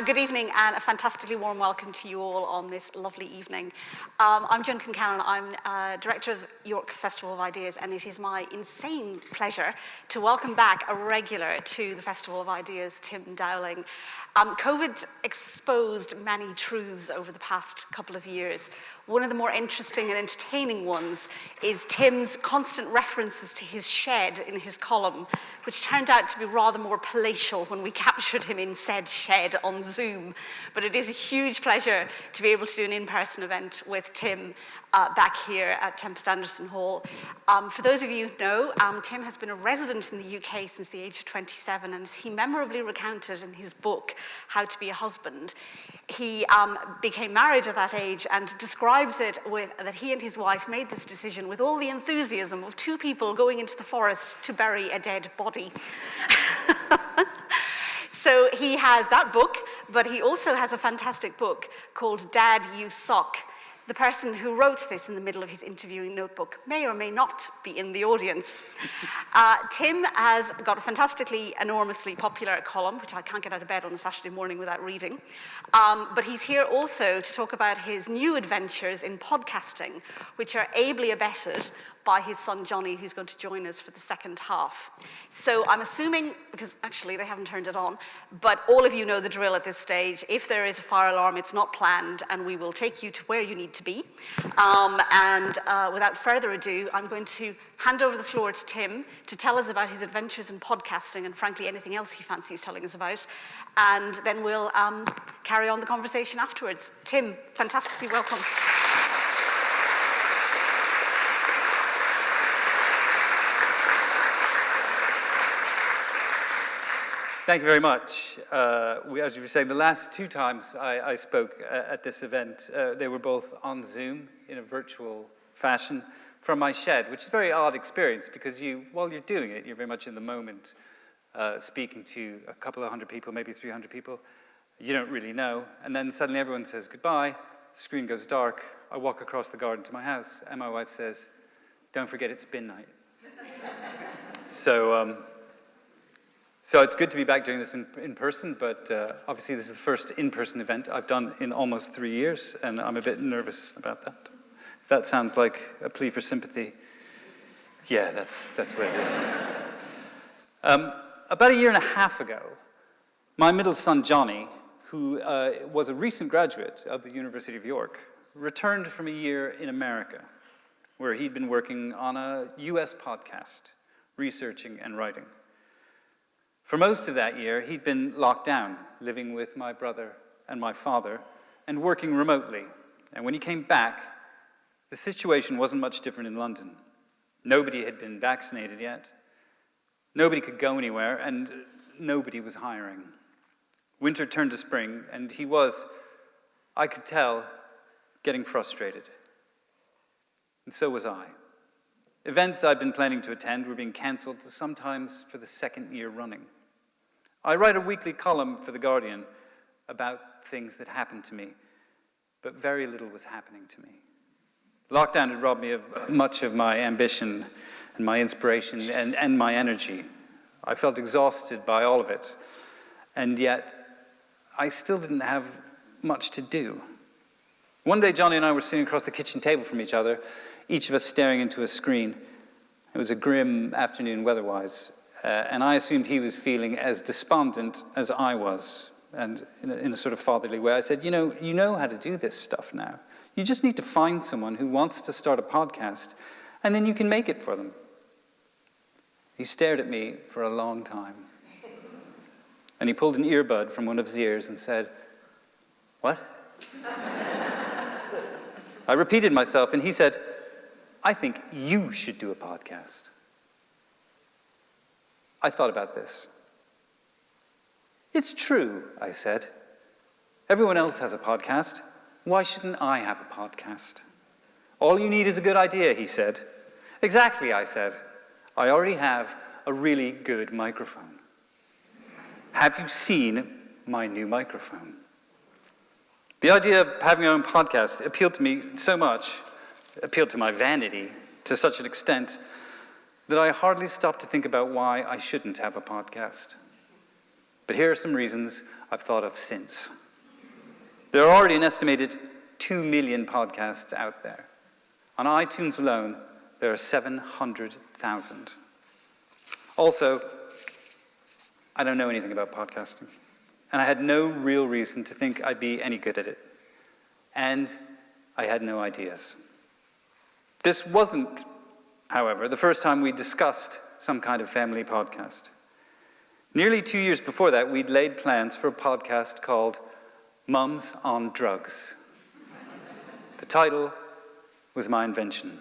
Good evening and a fantastically warm welcome to you all on this lovely evening. I'm Joan Kincannon. I'm Director of York Festival of Ideas, and it is my insane pleasure to welcome back a regular to the Festival of Ideas, Tim Dowling. COVID exposed many truths over the past couple of years. One of the more interesting and entertaining ones is Tim's constant references to his shed in his column, which turned out to be rather more palatial when we captured him in said shed on Zoom. But it is a huge pleasure to be able to do an in-person event with Tim back here at Tempest Anderson Hall. For those of you who know, Tim has been a resident in the UK since the age of 27, and as he memorably recounted in his book, How to Be a Husband, he became married at that age and describes it with that he and his wife made this decision with all the enthusiasm of two people going into the forest to bury a dead body. So he has that book, but he also has a fantastic book called Dad, You Suck. The person who wrote this in the middle of his interviewing notebook may or may not be in the audience. Tim has got a fantastically, enormously popular column, which I can't get out of bed on a Saturday morning without reading. But he's here also to talk about his new adventures in podcasting, which are ably abetted by his son Johnny, who's going to join us for the second half. So I'm assuming, because actually they haven't turned it on, but all of you know the drill at this stage. If there is a fire alarm, it's not planned, and we will take you to where you need to be. Without further ado, I'm going to hand over the floor to Tim to tell us about his adventures in podcasting and frankly anything else he fancies telling us about. And then we'll carry on the conversation afterwards. Tim, fantastically welcome. Thank you very much. As you were saying, the last two times I spoke at this event, they were both on Zoom in a virtual fashion from my shed, which is a very odd experience because while you're doing it, you're very much in the moment, speaking to a couple of hundred people, maybe 300 people. You don't really know. And then suddenly everyone says goodbye, the screen goes dark, I walk across the garden to my house, and my wife says, "Don't forget it's bin night." So it's good to be back doing this in person, but obviously this is the first in-person event I've done in almost 3 years, and I'm a bit nervous about that. If that sounds like a plea for sympathy, yeah, that's what it is. About a year and a half ago, my middle son Johnny, who was a recent graduate of the University of York, returned from a year in America, where he'd been working on a US podcast, researching and writing. For most of that year, he'd been locked down, living with my brother and my father, and working remotely. And when he came back, the situation wasn't much different in London. Nobody had been vaccinated yet. Nobody could go anywhere, and nobody was hiring. Winter turned to spring, and he was, I could tell, getting frustrated. And so was I. Events I'd been planning to attend were being cancelled, sometimes for the second year running. I write a weekly column for The Guardian about things that happened to me, but very little was happening to me. Lockdown had robbed me of much of my ambition and my inspiration and my energy. I felt exhausted by all of it, and yet I still didn't have much to do. One day, Johnny and I were sitting across the kitchen table from each other, each of us staring into a screen. It was a grim afternoon weather-wise, and I assumed he was feeling as despondent as I was, and in a sort of fatherly way, I said, you know how to do this stuff now. You just need to find someone who wants to start a podcast, and then you can make it for them. He stared at me for a long time, and he pulled an earbud from one of his ears and said, "What?" I repeated myself, and he said, "I think you should do a podcast." I thought about this. "It's true," I said. "Everyone else has a podcast. Why shouldn't I have a podcast?" "All you need is a good idea," he said. "Exactly," I said. "I already have a really good microphone." Have you seen my new microphone? The idea of having my own podcast appealed to me so much, appealed to my vanity to such an extent, that I hardly stopped to think about why I shouldn't have a podcast. But here are some reasons I've thought of since. There are already an estimated 2 million podcasts out there. On iTunes alone, there are 700,000. Also, I don't know anything about podcasting, and I had no real reason to think I'd be any good at it. And I had no ideas. This wasn't, however, the first time we discussed some kind of family podcast. Nearly 2 years before that, we'd laid plans for a podcast called Mums on Drugs. The title was my invention.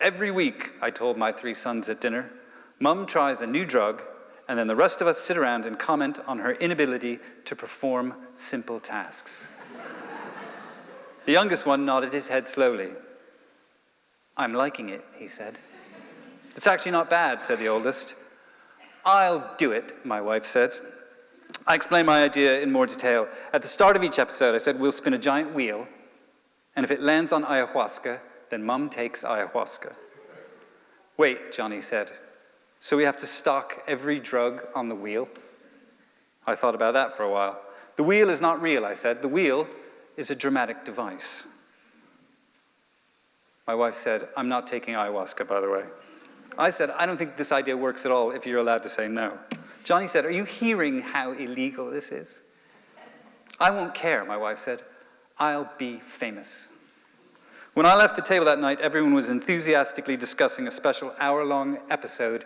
Every week, I told my 3 sons at dinner, Mum tries a new drug, and then the rest of us sit around and comment on her inability to perform simple tasks. The youngest one nodded his head slowly. I'm liking it, he said. It's actually not bad, said the oldest. I'll do it, my wife said. I explained my idea in more detail. At the start of each episode, I said, we'll spin a giant wheel, and if it lands on ayahuasca, then Mum takes ayahuasca. Wait, Johnny said. So we have to stock every drug on the wheel? I thought about that for a while. The wheel is not real, I said. The wheel is a dramatic device. My wife said, I'm not taking ayahuasca, by the way. I said, I don't think this idea works at all if you're allowed to say no. Johnny said, are you hearing how illegal this is? I won't care, my wife said. I'll be famous. When I left the table that night, everyone was enthusiastically discussing a special hour-long episode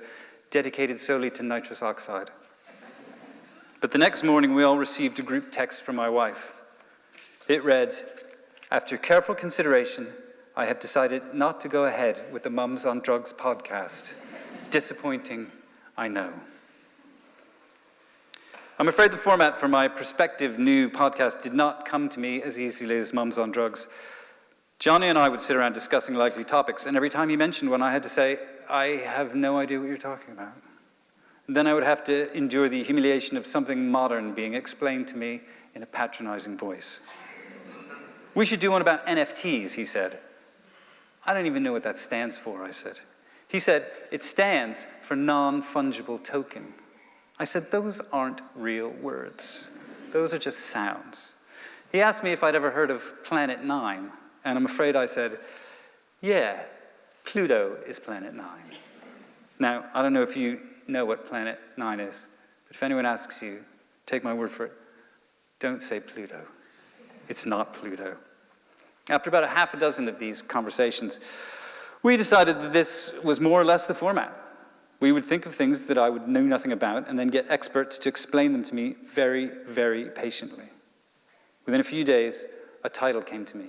dedicated solely to nitrous oxide. But the next morning, we all received a group text from my wife. It read, after careful consideration, I have decided not to go ahead with the Mums on Drugs podcast. Disappointing, I know. I'm afraid the format for my prospective new podcast did not come to me as easily as Mums on Drugs. Johnny and I would sit around discussing likely topics, and every time he mentioned one, I had to say, I have no idea what you're talking about. And then I would have to endure the humiliation of something modern being explained to me in a patronizing voice. We should do one about NFTs, he said. I don't even know what that stands for, I said. He said, it stands for non-fungible token. I said, those aren't real words. Those are just sounds. He asked me if I'd ever heard of Planet 9, and I'm afraid I said, yeah, Pluto is Planet 9. Now, I don't know if you know what Planet 9 is, but if anyone asks you, take my word for it, don't say Pluto. It's not Pluto. After about a half a dozen of these conversations, we decided that this was more or less the format. We would think of things that I would know nothing about and then get experts to explain them to me very, very patiently. Within a few days, a title came to me.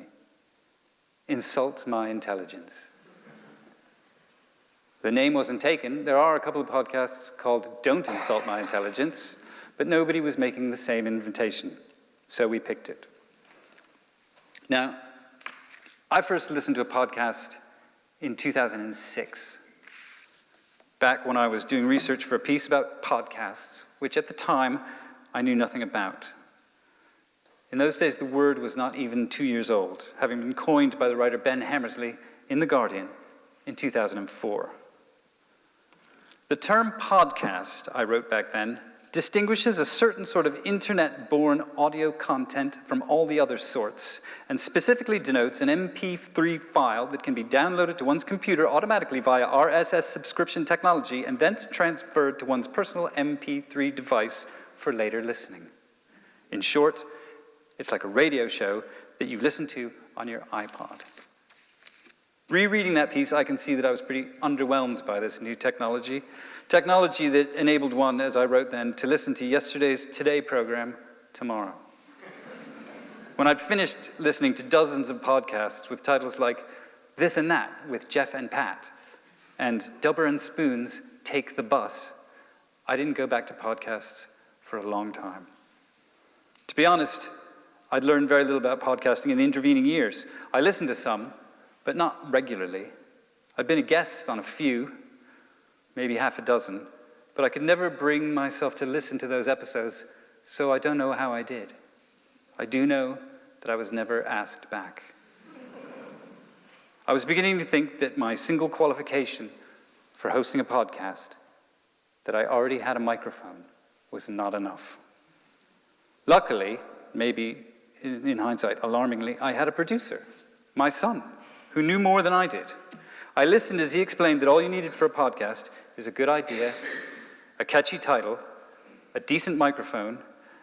Insult My Intelligence. The name wasn't taken. There are a couple of podcasts called Don't Insult My Intelligence, but nobody was making the same invitation, so we picked it. Now, I first listened to a podcast in 2006, back when I was doing research for a piece about podcasts, which at the time I knew nothing about. In those days, the word was not even 2 years old, having been coined by the writer Ben Hammersley in The Guardian in 2004. The term podcast, I wrote back then, distinguishes a certain sort of internet-born audio content from all the other sorts, and specifically denotes an MP3 file that can be downloaded to one's computer automatically via RSS subscription technology and thence transferred to one's personal MP3 device for later listening. In short, it's like a radio show that you listen to on your iPod. Rereading that piece, I can see that I was pretty underwhelmed by this new technology that enabled one, as I wrote then, to listen to yesterday's Today program tomorrow. When I'd finished listening to dozens of podcasts with titles like This and That with Jeff and Pat and Dubber and Spoon's Take the Bus, I didn't go back to podcasts for a long time. To be honest, I'd learned very little about podcasting in the intervening years. I listened to some, but not regularly. I'd been a guest on a few, maybe half a dozen, but I could never bring myself to listen to those episodes, so I don't know how I did. I do know that I was never asked back. I was beginning to think that my single qualification for hosting a podcast, that I already had a microphone, was not enough. Luckily, maybe in hindsight, alarmingly, I had a producer, my son, who knew more than I did. I listened as he explained that all you needed for a podcast is a good idea, a catchy title, a decent microphone,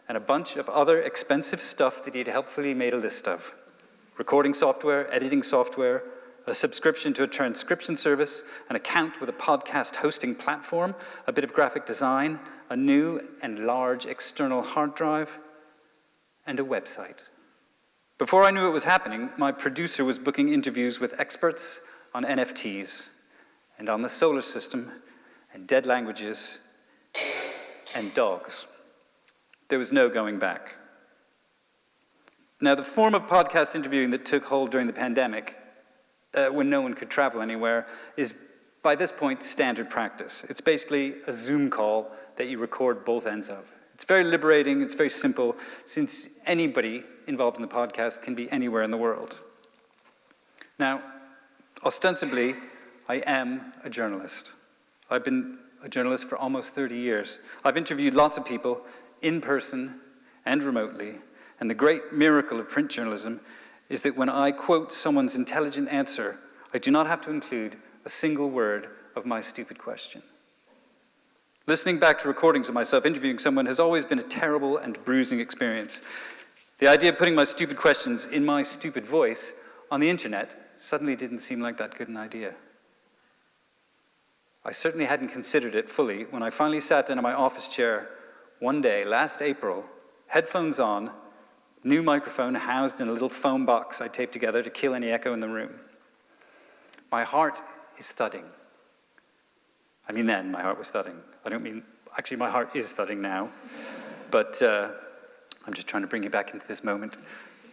and a bunch of other expensive stuff that he'd helpfully made a list of. Recording software, editing software, a subscription to a transcription service, an account with a podcast hosting platform, a bit of graphic design, a new and large external hard drive, and a website. Before I knew it was happening, my producer was booking interviews with experts on NFTs and on the solar system and dead languages and dogs. There was no going back. Now, the form of podcast interviewing that took hold during the pandemic, when no one could travel anywhere, is by this point standard practice. It's basically a Zoom call that you record both ends of. It's very liberating, it's very simple, since anybody involved in the podcast can be anywhere in the world. Now, ostensibly, I am a journalist. I've been a journalist for almost 30 years. I've interviewed lots of people in person and remotely, and the great miracle of print journalism is that when I quote someone's intelligent answer, I do not have to include a single word of my stupid question. Listening back to recordings of myself interviewing someone has always been a terrible and bruising experience. The idea of putting my stupid questions in my stupid voice on the internet suddenly didn't seem like that good an idea. I certainly hadn't considered it fully when I finally sat down in my office chair one day last April, headphones on, new microphone housed in a little foam box I taped together to kill any echo in the room. My heart is thudding. I mean then, my heart was thudding. I don't mean, actually my heart is thudding now, but I'm just trying to bring you back into this moment.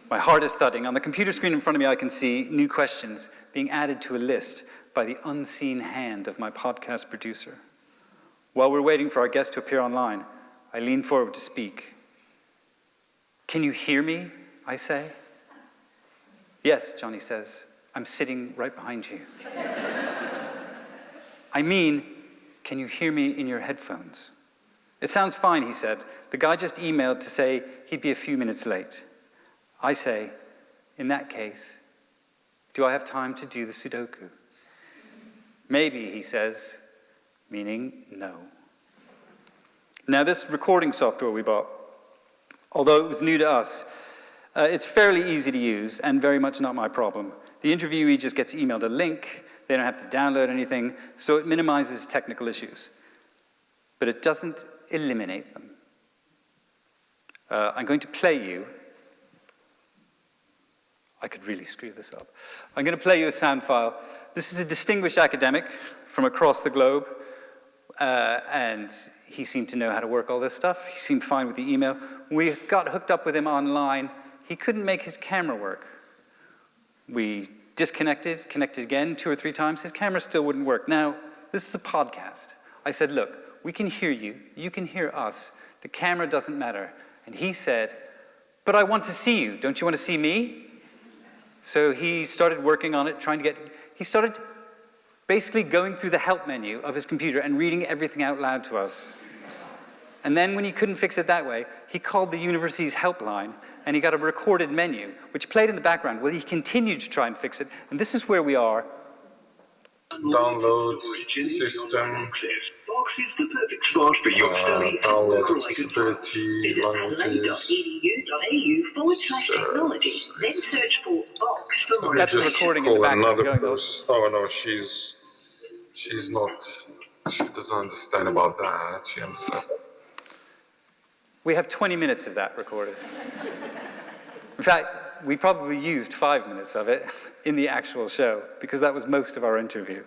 My heart is thudding. On the computer screen in front of me, I can see new questions being added to a list by the unseen hand of my podcast producer. While we're waiting for our guest to appear online, I lean forward to speak. "Can you hear me?" I say. "Yes," Johnny says. "I'm sitting right behind you." "I mean, can you hear me in your headphones?" "It sounds fine," he said. "The guy just emailed to say he'd be a few minutes late." I say, "In that case, do I have time to do the Sudoku?" "Maybe," he says, meaning no. Now, this recording software we bought, although it was new to us, it's fairly easy to use and very much not my problem. The interviewee just gets emailed a link, they don't have to download anything, so it minimizes technical issues. But it doesn't eliminate them. I'm going to play you. I could really screw this up. I'm going to play you a sound file. This is a distinguished academic from across the globe, and he seemed to know how to work all this stuff. He seemed fine with the email. We got hooked up with him online. He couldn't make his camera work. We disconnected, connected again 2 or 3 times. His camera still wouldn't work. Now, this is a podcast. I said, "Look, we can hear you. You can hear us. The camera doesn't matter." And he said, "But I want to see you. Don't you want to see me?" So he started working on it, he started basically going through the help menu of his computer and reading everything out loud to us. And then when he couldn't fix it that way, he called the university's helpline, and he got a recorded menu, which played in the background while he continued to try and fix it. And this is where we are. Downloads, system, download accessibility, languages, That's the recording in the background. Oh no, she's not, she doesn't understand about that. She understands. We have 20 minutes of that recorded. In fact, we probably used 5 minutes of it in the actual show, because that was most of our interview.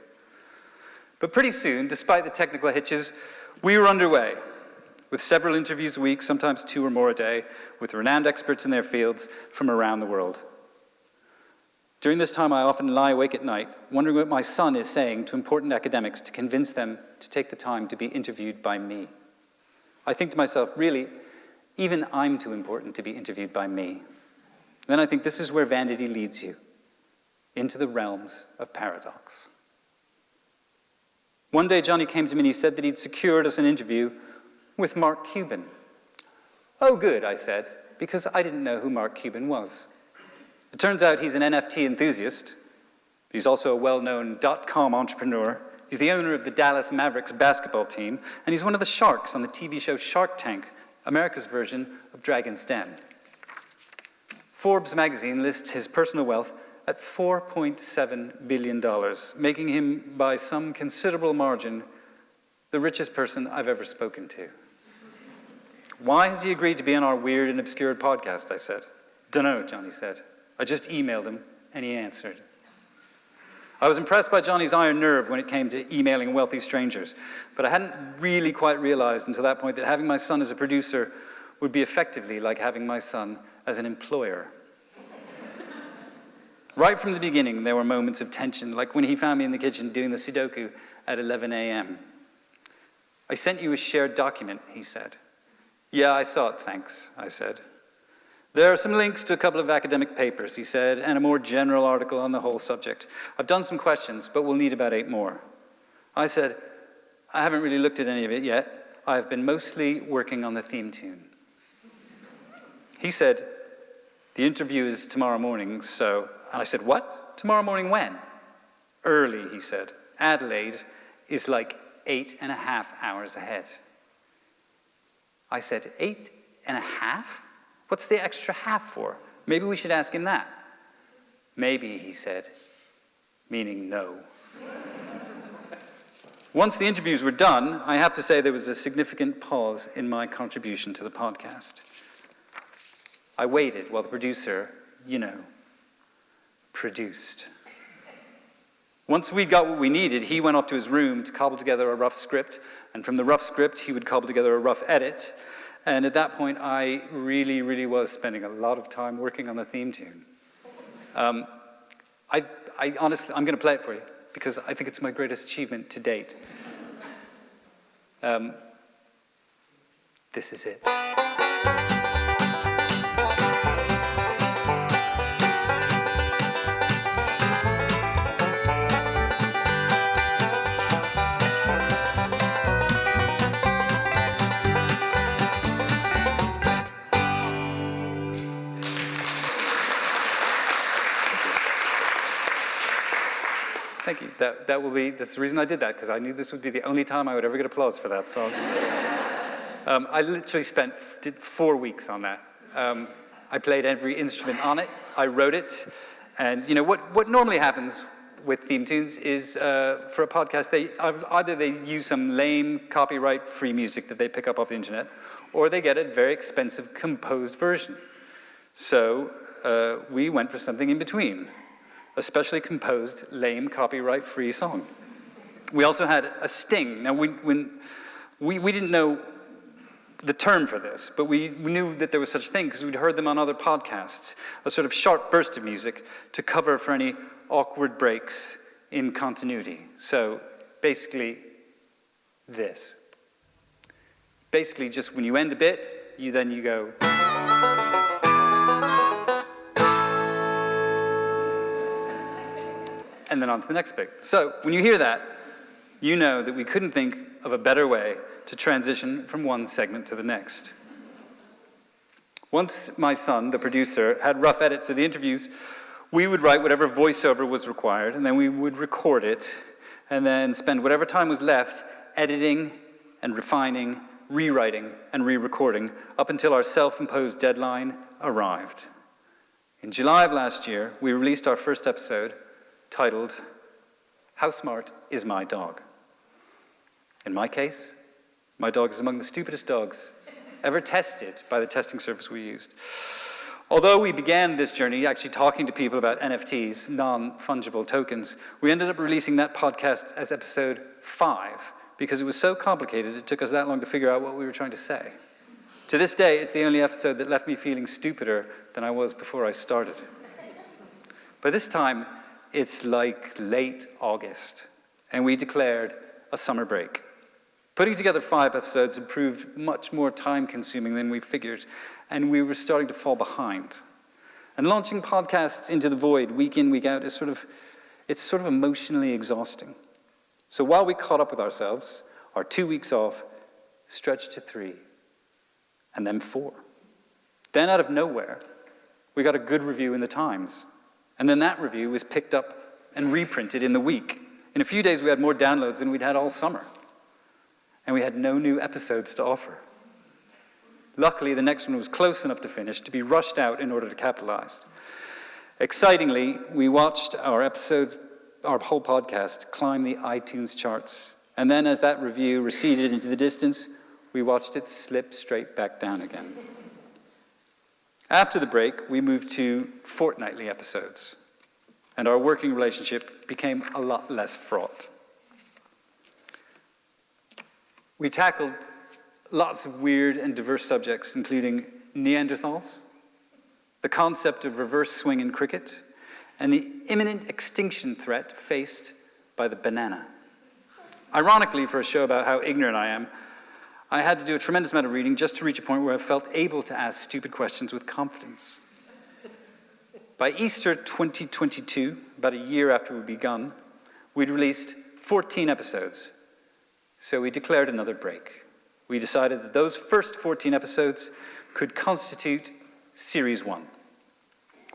But pretty soon, despite the technical hitches, we were underway, with several interviews a week, sometimes 2 or more a day, with renowned experts in their fields from around the world. During this time, I often lie awake at night, wondering what my son is saying to important academics to convince them to take the time to be interviewed by me. I think to myself, really, even I'm too important to be interviewed by me. Then I think this is where vanity leads you, into the realms of paradox. One day, Johnny came to me and he said that he'd secured us an interview With Mark Cuban. Oh, good, I said, because I didn't know who Mark Cuban was. It turns out he's an NFT enthusiast. He's also a well-known .com entrepreneur. He's the owner of the Dallas Mavericks basketball team, and he's one of the sharks on the TV show Shark Tank, America's version of Dragon's Den. Forbes magazine lists his personal wealth at $4.7 billion, making him, by some considerable margin, the richest person I've ever spoken to. Why has he agreed to be on our weird and obscure podcast, I said. Dunno, Johnny said. I just emailed him, and he answered. I was impressed by Johnny's iron nerve when it came to emailing wealthy strangers, but I hadn't really quite realized until that point that having my son as a producer would be effectively like having my son as an employer. Right from the beginning, there were moments of tension, like when he found me in the kitchen doing the Sudoku at 11 a.m. I sent you a shared document, he said. Yeah, I saw it, thanks, I said. There are some links to a couple of academic papers, he said, and a more general article on the whole subject. I've done some questions, but we'll need about 8 more. I said, I haven't really looked at any of it yet. I've been mostly working on the theme tune. He said, the interview is tomorrow morning, so... And I said, what? Tomorrow morning when? Early, he said. Adelaide is like 8.5 hours ahead. I said, 8.5? What's the extra half for? Maybe we should ask him that. Maybe, he said, meaning no. Once the interviews were done, I have to say there was a significant pause in my contribution to the podcast. I waited while the producer, produced. Once we got what we needed, he went up to his room to cobble together a rough script, and from the rough script, he would cobble together a rough edit. And at that point, I really, really was spending a lot of time working on the theme tune. I honestly, I'm going to play it for you, because I think it's my greatest achievement to date. This is it. Thank you. That's the reason I did that, because I knew this would be the only time I would ever get applause for that song. I literally did 4 weeks on that. I played every instrument on it. I wrote it. And what normally happens with theme tunes is for a podcast, either they use some lame copyright-free music that they pick up off the internet, or they get a very expensive composed version. So we went for something in between. A specially composed, lame, copyright-free song. We also had a sting. Now, we didn't know the term for this, but we knew that there was such a thing because we'd heard them on other podcasts, a sort of sharp burst of music to cover for any awkward breaks in continuity. So, basically, this. Basically, just when you end a bit, you go... and then on to the next bit. So when you hear that, you know that we couldn't think of a better way to transition from one segment to the next. Once my son, the producer, had rough edits of the interviews, we would write whatever voiceover was required, and then we would record it, and then spend whatever time was left editing and refining, rewriting and re-recording up until our self-imposed deadline arrived. In July of last year, we released our first episode, titled, How Smart Is My Dog? In my case, my dog is among the stupidest dogs ever tested by the testing service we used. Although we began this journey actually talking to people about NFTs, non-fungible tokens, we ended up releasing that podcast as episode 5 because it was so complicated it took us that long to figure out what we were trying to say. To this day, it's the only episode that left me feeling stupider than I was before I started. By this time, it's like late August, and we declared a summer break. Putting together 5 episodes had proved much more time-consuming than we figured, and we were starting to fall behind. And launching podcasts into the void, week in, week out, is sort of emotionally exhausting. So while we caught up with ourselves, our 2 weeks off stretched to 3, and then 4. Then out of nowhere, we got a good review in the Times. And then that review was picked up and reprinted in the week. In a few days, we had more downloads than we'd had all summer. And we had no new episodes to offer. Luckily, the next one was close enough to finish to be rushed out in order to capitalize. Excitingly, we watched our whole podcast climb the iTunes charts. And then as that review receded into the distance, we watched it slip straight back down again. After the break, we moved to fortnightly episodes, and our working relationship became a lot less fraught. We tackled lots of weird and diverse subjects, including Neanderthals, the concept of reverse swing in cricket, and the imminent extinction threat faced by the banana. Ironically, for a show about how ignorant I am, I had to do a tremendous amount of reading just to reach a point where I felt able to ask stupid questions with confidence. By Easter 2022, about a year after we'd begun, we'd released 14 episodes. So we declared another break. We decided that those first 14 episodes could constitute Series 1.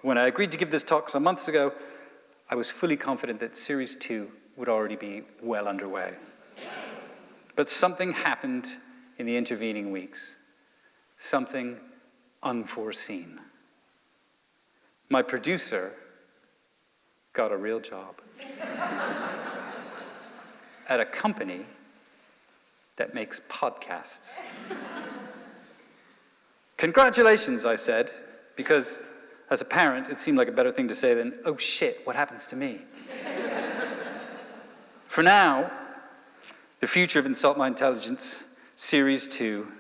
When I agreed to give this talk some months ago, I was fully confident that Series 2 would already be well underway. But something happened in the intervening weeks. Something unforeseen. My producer got a real job at a company that makes podcasts. Congratulations, I said, because as a parent, it seemed like a better thing to say than, oh shit, what happens to me? For now, the future of Insult My Intelligence, Series 2,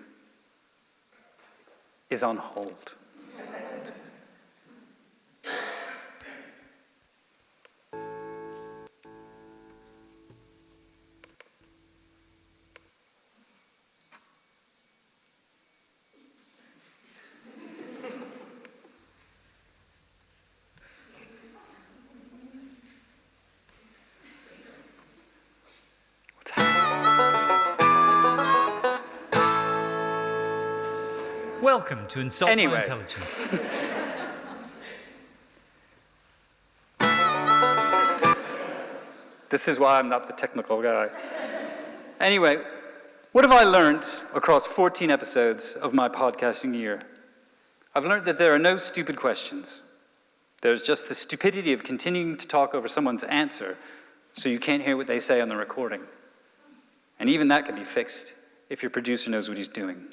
is on hold. Welcome to Insult My Intelligence. This is why I'm not the technical guy. Anyway, what have I learned across 14 episodes of my podcasting year? I've learned that there are no stupid questions. There's just the stupidity of continuing to talk over someone's answer so you can't hear what they say on the recording. And even that can be fixed if your producer knows what he's doing.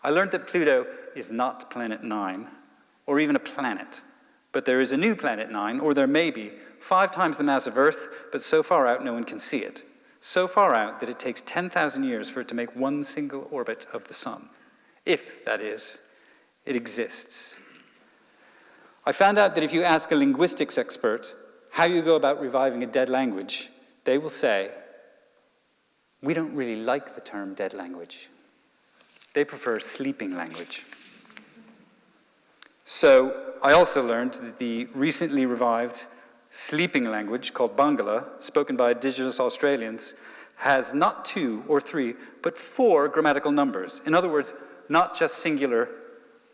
I learned that Pluto is not Planet 9, or even a planet. But there is a new Planet 9, or there may be, 5 times the mass of Earth, but so far out no one can see it. So far out that it takes 10,000 years for it to make one single orbit of the sun. If, that is, it exists. I found out that if you ask a linguistics expert how you go about reviving a dead language, they will say, we don't really like the term dead language. They prefer sleeping language. So I also learned that the recently revived sleeping language called Bangla, spoken by indigenous Australians, has not 2 or 3, but 4 grammatical numbers. In other words, not just singular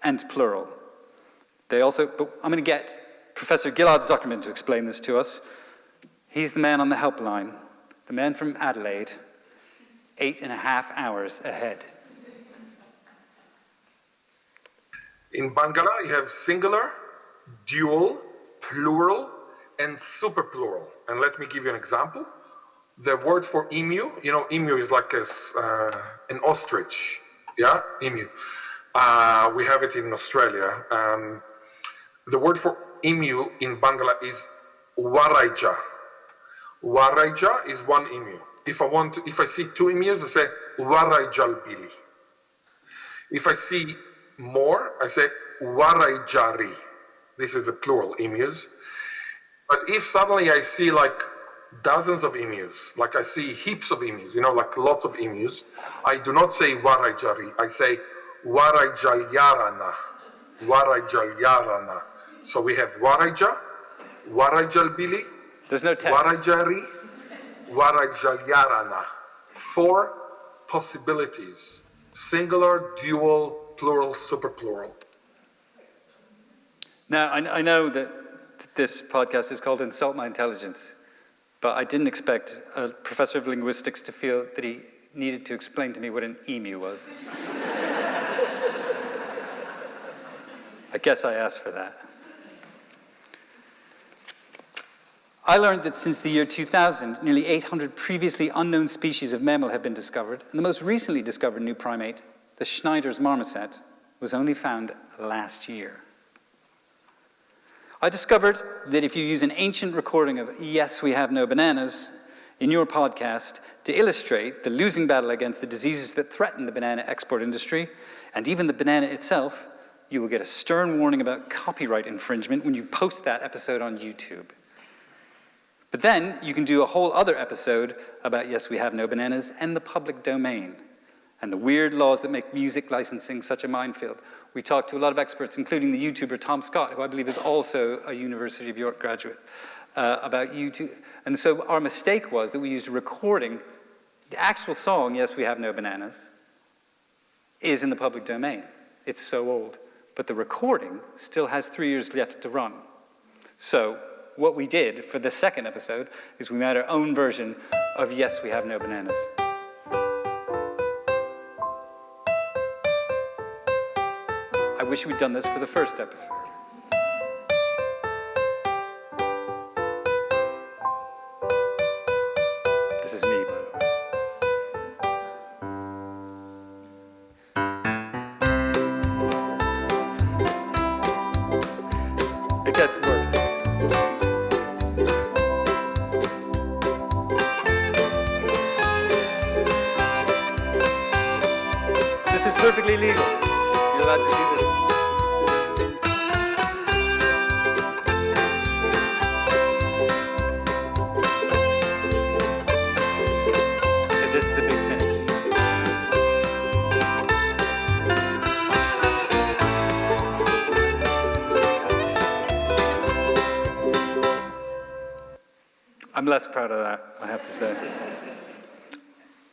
and plural. But I'm going to get Professor Gilad Zuckerman to explain this to us. He's the man on the helpline, the man from Adelaide, 8.5 hours ahead. In Bangla, you have singular, dual, plural, and superplural. And let me give you an example. The word for emu, emu is like an ostrich, yeah, emu. We have it in Australia. The word for emu in Bangla is waraija. Waraija is one emu. If I see 2 emus, I say waraijal bili. If I see more, I say waraijari. This is the plural, emus. But if suddenly I see like dozens of emus, like I see heaps of emus, like lots of emus, I do not say waraijari, I say waraijalyarana. Waraijalyarana. So we have waraija, waraijalbili, there's no test. Waraijari, waraijalyarana. 4 possibilities Singular, dual, plural, superplural. Now, I know that this podcast is called Insult My Intelligence, but I didn't expect a professor of linguistics to feel that he needed to explain to me what an emu was. I guess I asked for that. I learned that since the year 2000, nearly 800 previously unknown species of mammal have been discovered, and the most recently discovered new primate, the Schneider's marmoset, was only found last year. I discovered that if you use an ancient recording of Yes, We Have No Bananas in your podcast to illustrate the losing battle against the diseases that threaten the banana export industry, and even the banana itself, you will get a stern warning about copyright infringement when you post that episode on YouTube. But then you can do a whole other episode about Yes, We Have No Bananas and the public domain, and the weird laws that make music licensing such a minefield. We talked to a lot of experts, including the YouTuber Tom Scott, who I believe is also a University of York graduate, about YouTube. And so our mistake was that we used a recording. The actual song, Yes, We Have No Bananas, is in the public domain. It's so old. But the recording still has 3 years left to run. So what we did for the second episode is we made our own version of Yes, We Have No Bananas. I wish we'd done this for the first episode. This is me, by the way. It gets worse. This is perfectly legal. You're allowed to do this. This is the big finish. I'm less proud of that, I have to say.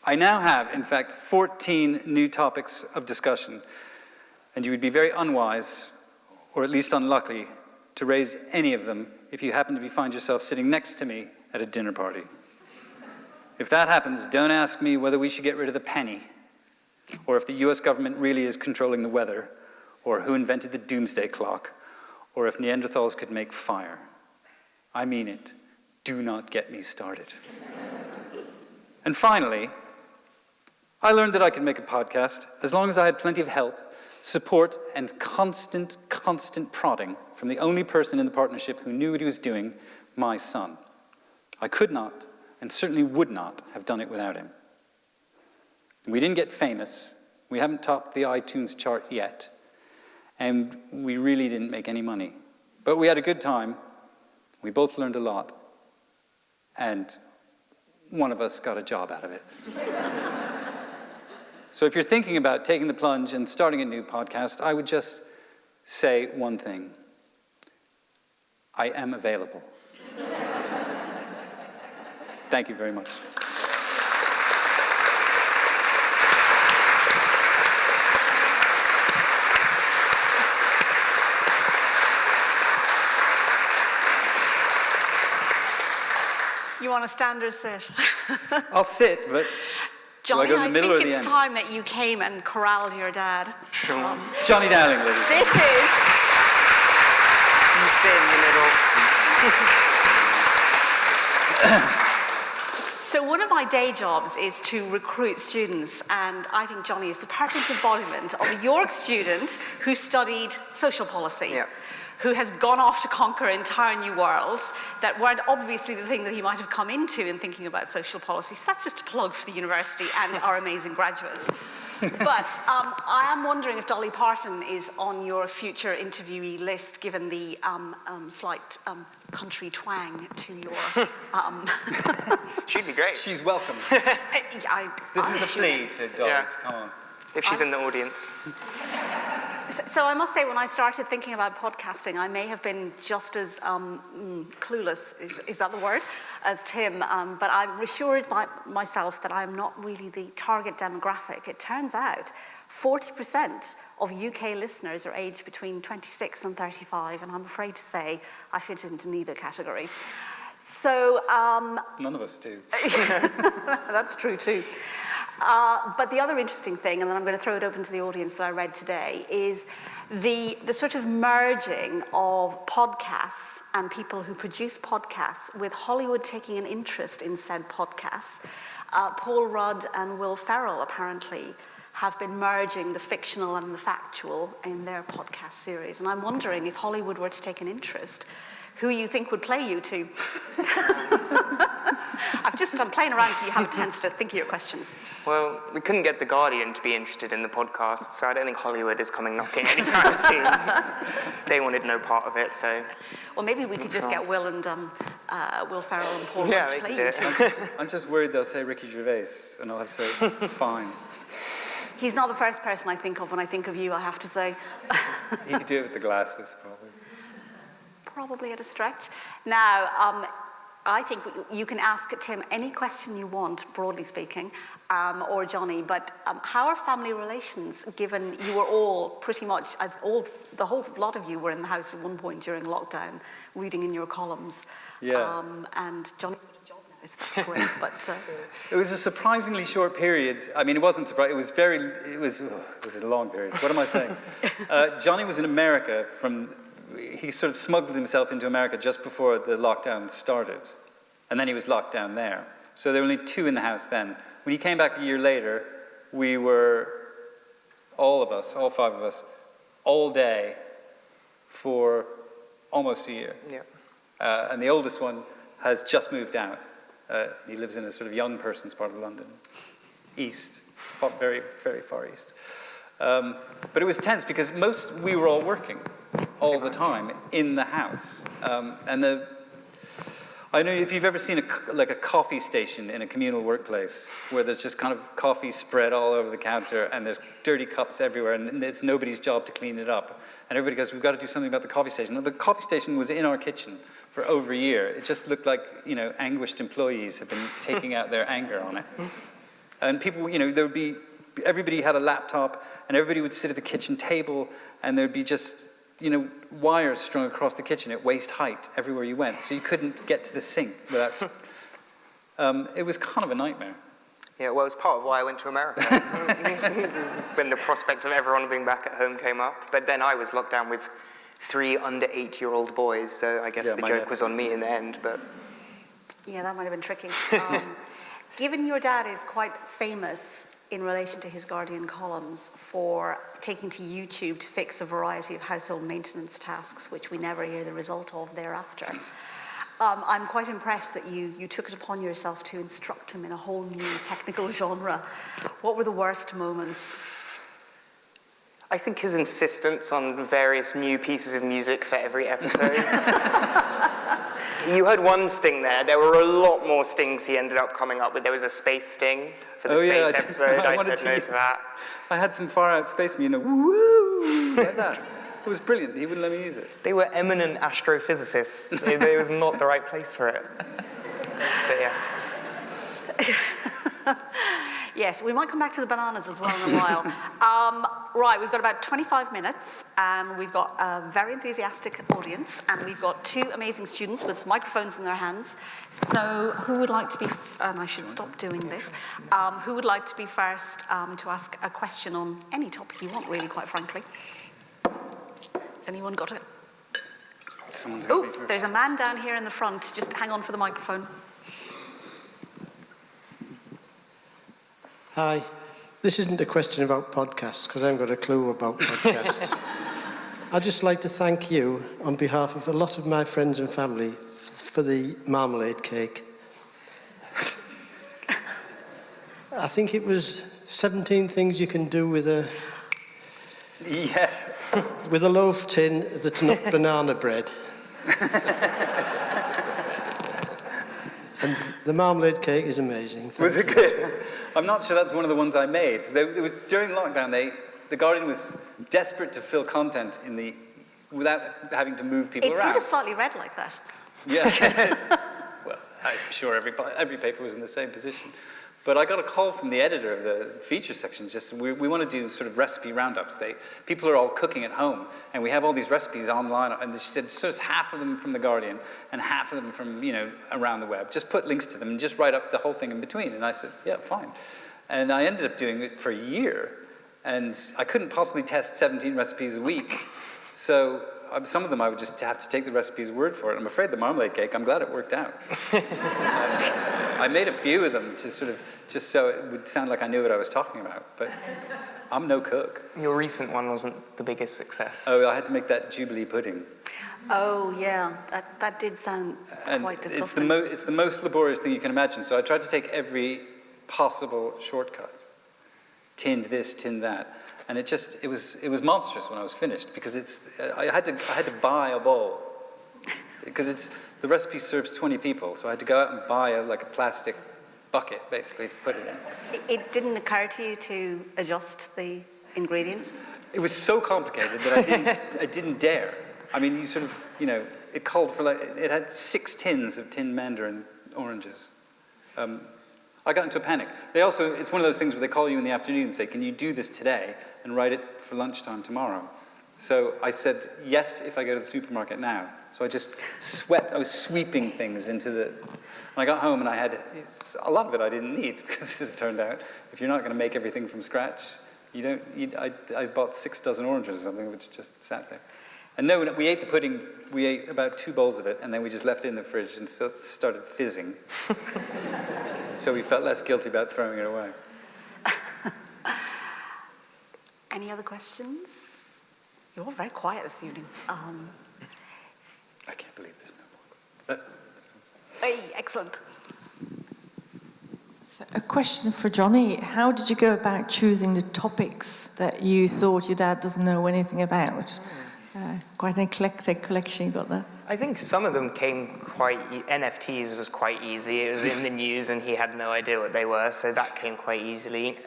I now have, in fact, 14 new topics of discussion, and you would be very unwise, or at least unlucky, to raise any of them if you happen to find yourself sitting next to me at a dinner party. If that happens, don't ask me whether we should get rid of the penny, or if the US government really is controlling the weather, or who invented the doomsday clock, or if Neanderthals could make fire. I mean it. Do not get me started. And finally, I learned that I could make a podcast as long as I had plenty of help, support, and constant prodding from the only person in the partnership who knew what he was doing, my son. I could not, and certainly would not, have done it without him. We didn't get famous. We haven't topped the iTunes chart yet. And we really didn't make any money. But we had a good time. We both learned a lot. And one of us got a job out of it. So if you're thinking about taking the plunge and starting a new podcast, I would just say one thing. I am available. Thank you very much. You want to stand or sit? I'll sit, but Johnny, do I go in the middle or the think end? it's time that you came and corralled your dad. Johnny Dowling, ladies. This is... You sit in the middle. So one of my day jobs is to recruit students, and I think Johnny is the perfect embodiment of a York student who studied social policy. Yeah. Who has gone off to conquer entire new worlds that weren't obviously the thing that he might have come into in thinking about social policy. So that's just a plug for the university and our amazing graduates. But I am wondering if Dolly Parton is on your future interviewee list, given the slight country twang to your... She'd be great. She's welcome. This is a plea to Dolly to come on. If she's in the audience. So I must say, when I started thinking about podcasting, I may have been just as clueless, is that the word, as Tim, but I'm assured myself that I'm not really the target demographic. It turns out 40% of UK listeners are aged between 26 and 35, and I'm afraid to say I fit into neither category. So none of us do. That's true too. But the other interesting thing, and then I'm going to throw it open to the audience that I read today, is the sort of merging of podcasts and people who produce podcasts with Hollywood taking an interest in said podcasts. Paul Rudd and Will Ferrell apparently have been merging the fictional and the factual in their podcast series. And I'm wondering if Hollywood were to take an interest, who you think would play you two? I'm playing around so you have a chance to think of your questions. Well, we couldn't get The Guardian to be interested in the podcast, so I don't think Hollywood is coming knocking anytime soon. They wanted no part of it, so... Well, maybe we could just get Will and Will Ferrell and Paul Rudd to play you two. I'm just worried they'll say Ricky Gervais, and I'll have to say, fine. He's not the first person I think of when I think of you, I have to say. He could do it with the glasses, probably. Probably at a stretch. Now, I think you can ask Tim any question you want, broadly speaking, or Johnny, but how are family relations, given you were all pretty much, the whole lot of you were in the house at one point during lockdown, reading in your columns. Yeah. And Johnny's got a job now, so that's great, but... It was a surprisingly short period. I mean, it wasn't surprising, it was a long period. What am I saying? Johnny was in America he sort of smuggled himself into America just before the lockdown started. And then he was locked down there. So there were only two in the house then. When he came back a year later, we were, all five of us, all day for almost a year. Yeah. And the oldest one has just moved out. He lives in a sort of young person's part of London, east, very, very far east. But it was tense because we were all working all the time in the house. I know if you've ever seen a coffee station in a communal workplace where there's just kind of coffee spread all over the counter and there's dirty cups everywhere and it's nobody's job to clean it up. And everybody goes, we've got to do something about the coffee station. Well, the coffee station was in our kitchen for over a year. It just looked like, anguished employees had been taking out their anger on it. And people, everybody had a laptop and everybody would sit at the kitchen table and there'd be just, wires strung across the kitchen at waist height everywhere you went. So you couldn't get to the sink without... it was kind of a nightmare. Yeah, well, it's part of why I went to America. When the prospect of everyone being back at home came up. But then I was locked down with 3 under 8-year-old boys, so I guess the joke was on me in the end, but... Yeah, that might have been tricky. Given your dad is quite famous in relation to his Guardian columns for taking to YouTube to fix a variety of household maintenance tasks, which we never hear the result of thereafter. I'm quite impressed that you took it upon yourself to instruct him in a whole new technical genre. What were the worst moments? I think his insistence on various new pieces of music for every episode. You heard one sting there. There were a lot more stings he ended up coming up with. There was a space sting for the space episode. I said no to that. I had some far-out space music, woo, like that. It was brilliant. He wouldn't let me use it. They were eminent astrophysicists. It was not the right place for it. But yeah. Yes, we might come back to the bananas as well in a while. Right, we've got about 25 minutes, and we've got a very enthusiastic audience, and we've got 2 amazing students with microphones in their hands. So who would like to be, and I should stop doing this, who would like to be first to ask a question on any topic you want, really, quite frankly? Anyone got it? Oh, there's a man down here in the front. Just hang on for the microphone. Hi. This isn't a question about podcasts, because I haven't got a clue about podcasts. I'd just like to thank you on behalf of a lot of my friends and family for the marmalade cake. I think it was 17 things you can do with a... Yes. With a loaf tin that's not banana bread. And the marmalade cake is amazing. Was it good? I'm not sure that's one of the ones I made. It was during lockdown. The Guardian was desperate to fill content without having to move people It's around. sort of slightly read like that. Yeah. Well, I'm sure every paper was in the same position. But I got a call from the editor of the feature section, just we want to do sort of recipe roundups. People are all cooking at home, and we have all these recipes online. And she said, so it's half of them from The Guardian and half of them from, around the web. Just put links to them and just write up the whole thing in between. And I said, yeah, fine. And I ended up doing it for a year, and I couldn't possibly test 17 recipes a week. So some of them I would just have to take the recipe's word for it. I'm afraid the marmalade cake, I'm glad it worked out. I made a few of them to sort of, just so it would sound like I knew what I was talking about, but I'm no cook. Your recent one wasn't the biggest success. Oh, I had to make that Jubilee pudding. Oh, yeah, that did sound quite disgusting. It's the most laborious thing you can imagine, so I tried to take every possible shortcut. Tinned this, tinned that. And it was monstrous when I was finished, because I had to buy a bowl, because the recipe serves 20 people, so I had to go out and buy a plastic bucket, basically, to put it in. It didn't occur to you to adjust the ingredients? It was so complicated that I didn't dare. I mean, it called for it had 6 tins of tinned mandarin oranges. I got into a panic. It's one of those things where they call you in the afternoon and say, can you do this today and write it for lunchtime tomorrow? So I said, yes, if I go to the supermarket now. So I was sweeping things into and I got home and I had, a lot of it I didn't need, because as it turned out, if you're not going to make everything from scratch, I bought 6 dozen oranges or something, which just sat there. And no, we ate the pudding, we ate about 2 bowls of it, and then we just left it in the fridge, and so it started fizzing. So we felt less guilty about throwing it away. Any other questions? You're all very quiet this evening. I can't believe there's no more. Hey, excellent. So a question for Johnny. How did you go about choosing the topics that you thought your dad doesn't know anything about? Quite an eclectic collection you got there. I think some of them came NFTs was quite easy. It was in the news and he had no idea what they were, so that came quite easily.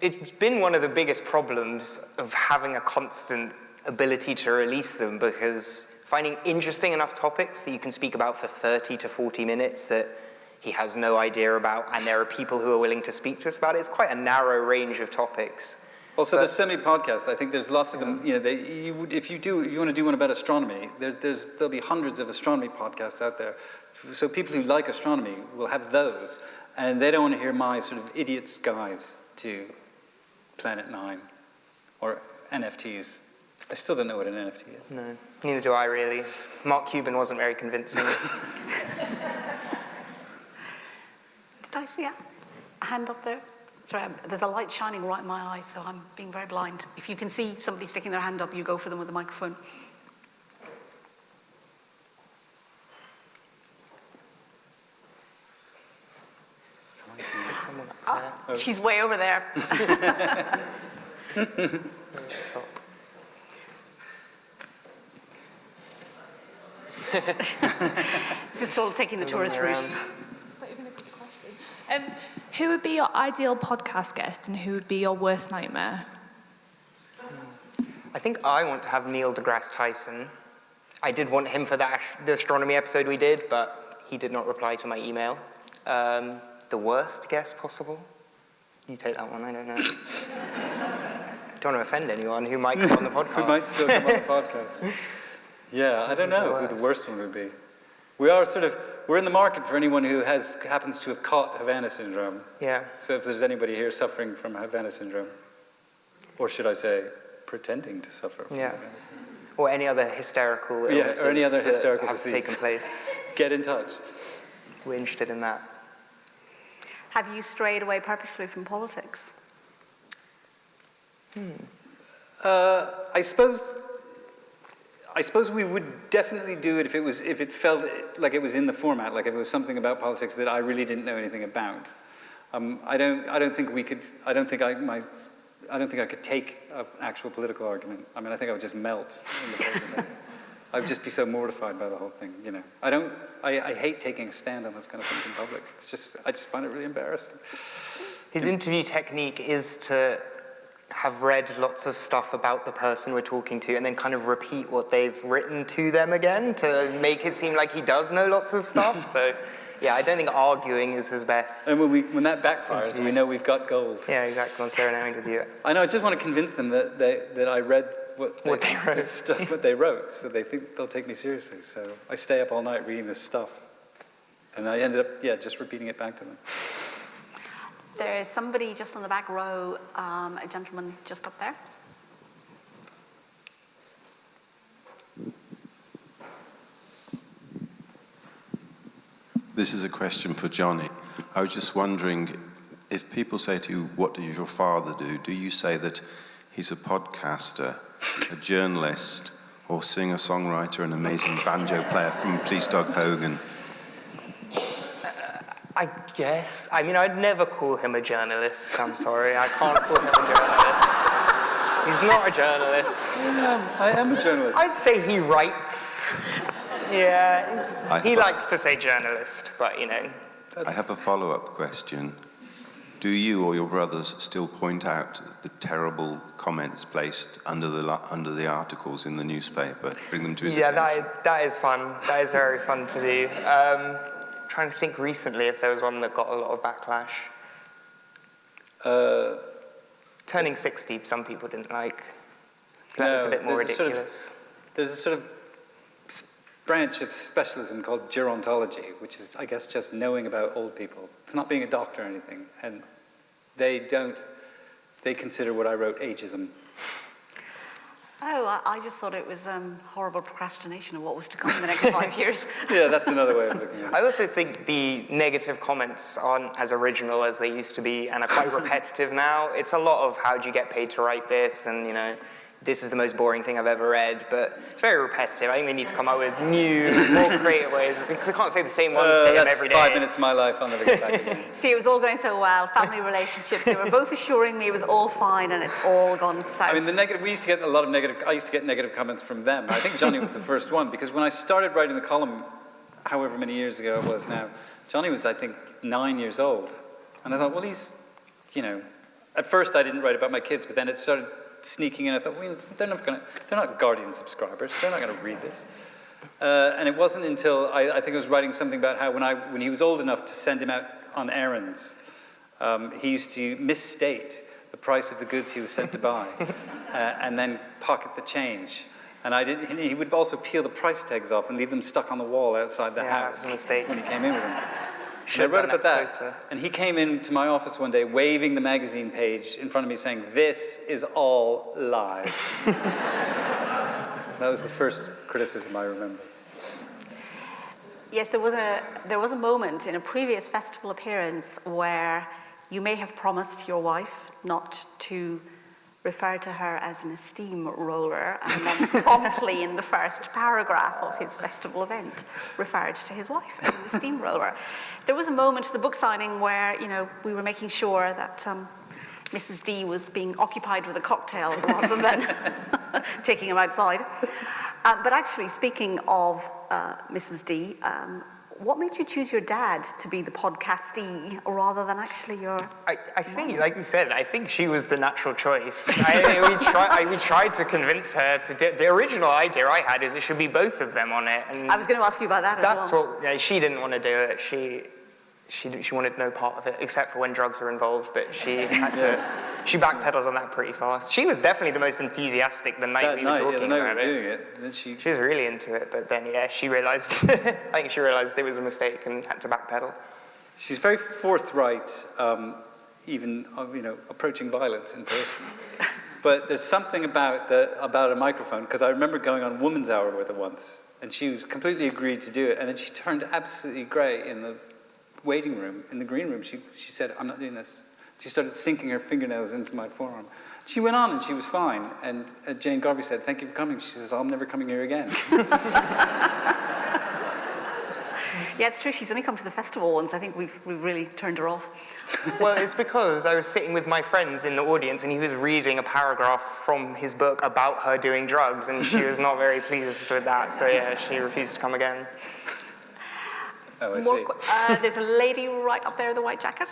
It's been one of the biggest problems of having a constant ability to release them, because finding interesting enough topics that you can speak about for 30 to 40 minutes that he has no idea about, and there are people who are willing to speak to us about it. It's quite a narrow range of topics. Also, there's semi-podcasts. I think there's lots of them. If you want to do one about astronomy, there'll be hundreds of astronomy podcasts out there. So people who like astronomy will have those, and they don't want to hear my sort of idiot's guides to Planet 9 or NFTs. I still don't know what an NFT is. No, neither do I really. Mark Cuban wasn't very convincing. Did I see a hand up there? Sorry, there's a light shining right in my eye, so I'm being very blind. If you can see somebody sticking their hand up, you go for them with the microphone. She's way over there. This is all taking the tourist route. Who would be your ideal podcast guest and who would be your worst nightmare? I think I want to have Neil deGrasse Tyson. I did want him for the astronomy episode we did, but he did not reply to my email. The worst guest possible? You take that one, I don't know. Don't want to offend anyone who might come on the podcast. Who might still come on the podcast. Yeah, I don't know who the worst one would be. We're in the market for anyone who happens to have caught Havana syndrome. Yeah. So if there's anybody here suffering from Havana syndrome, or should I say, pretending to suffer from Havana syndrome. Or any other hysterical illnesses or any other hysterical that have disease. taken place. Get in touch. We're interested in that. Have you strayed away purposely from politics? I suppose we would definitely do it if it felt like it was in the format, like if it was something about politics that I really didn't know anything about. I don't think I could take an actual political argument. I mean, I think I would just melt in the face of it. I would just be so mortified by the whole thing, I hate taking a stand on this kind of thing in public. I just find it really embarrassing. His interview technique is to have read lots of stuff about the person we're talking to and then kind of repeat what they've written to them again to make it seem like he does know lots of stuff. So, yeah, I don't think arguing is his best. And when that backfires, we know we've got gold. Yeah, exactly, once they're knowing to do it. I know, I just want to convince them that I read what they wrote. What they wrote, so they think they'll take me seriously. So I stay up all night reading this stuff. And I ended up, just repeating it back to them. There's somebody just on the back row, a gentleman just up there. This is a question for Johnny. I was just wondering, if people say to you, what does your father do? Do you say that he's a podcaster, a journalist, or singer-songwriter, an amazing banjo player from Please Doug Hogan? I guess. I mean, I'd never call him a journalist. I'm sorry. I can't call him a journalist. He's not a journalist. I am a journalist. I'd say he writes. Yeah, he likes to say journalist, but, you know. I have a follow-up question. Do you or your brothers still point out the terrible comments placed under the articles in the newspaper? Bring them to his attention? Yeah, that is fun. That is very fun to do. Trying to think recently if there was one that got a lot of backlash. Turning 60, some people didn't like. That was a bit more ridiculous. There's a sort of branch of specialism called gerontology, which is, I guess, just knowing about old people. It's not being a doctor or anything. And they consider what I wrote ageism. Oh, I just thought it was horrible procrastination of what was to come in the next 5 years. Yeah, that's another way of looking at it. I also think the negative comments aren't as original as they used to be and are quite repetitive now. It's a lot of how do you get paid to write this, and, you know, this is the most boring thing I've ever read, but it's very repetitive. I think they need to come up with new, more creative ways, because I can't say the same ones to him every day. 5 minutes of my life, I'll never get back again. See, it was all going so well, family relationships, they were both assuring me it was all fine, and it's all gone south. I mean, I used to get negative comments from them. I think Johnny was the first one, because when I started writing the column, however many years ago it was now, Johnny was, I think, 9 years old. And I thought, well, he's, you know, at first I didn't write about my kids, but then it started sneaking in. I thought, well, they're not Guardian subscribers. They're not going to read this. And it wasn't until I think I was writing something about how when he was old enough to send him out on errands, he used to misstate the price of the goods he was sent to buy, and then pocket the change. And he would also peel the price tags off and leave them stuck on the wall outside the house that was a mistake. when he came in with them. I wrote about that, and he came into my office one day waving the magazine page in front of me saying, "This is all lies." That was the first criticism I remember. Yes, there was a moment in a previous festival appearance where you may have promised your wife not to refer to her as an steamroller, and then promptly in the first paragraph of his festival event referred to his wife as a steamroller. There was a moment at the book signing where, you know, we were making sure that Mrs. D was being occupied with a cocktail rather than taking him outside. But actually, speaking of Mrs. D, what made you choose your dad to be the podcastee rather than actually your... I think, like you said, I think she was the natural choice. We tried to convince her to do... The original idea I had is it should be both of them on it. And I was going to ask you about that as well. that's what... Yeah, she didn't want to do it. She wanted no part of it, except for when drugs were involved, but she had to... She backpedaled on that pretty fast. She was definitely the most enthusiastic the night we were talking about it. Doing it. Then she was really into it, but then, yeah, she realized... I think she realized it was a mistake and had to backpedal. She's very forthright, even, you know, approaching violence in person. But there's something about a microphone, because I remember going on Woman's Hour with her once, and she was completely agreed to do it, and then she turned absolutely grey in the waiting room, in the green room. She said, "I'm not doing this." She started sinking her fingernails into my forearm. She went on and she was fine. And Jane Garvey said, "Thank you for coming." She says, "I'm never coming here again." Yeah, it's true. She's only come to the festival once. I think we've really turned her off. Well, it's because I was sitting with my friends in the audience and he was reading a paragraph from his book about her doing drugs, and she was not very pleased with that. So, yeah, she refused to come again. Oh, I see. There's a lady right up there in the white jacket.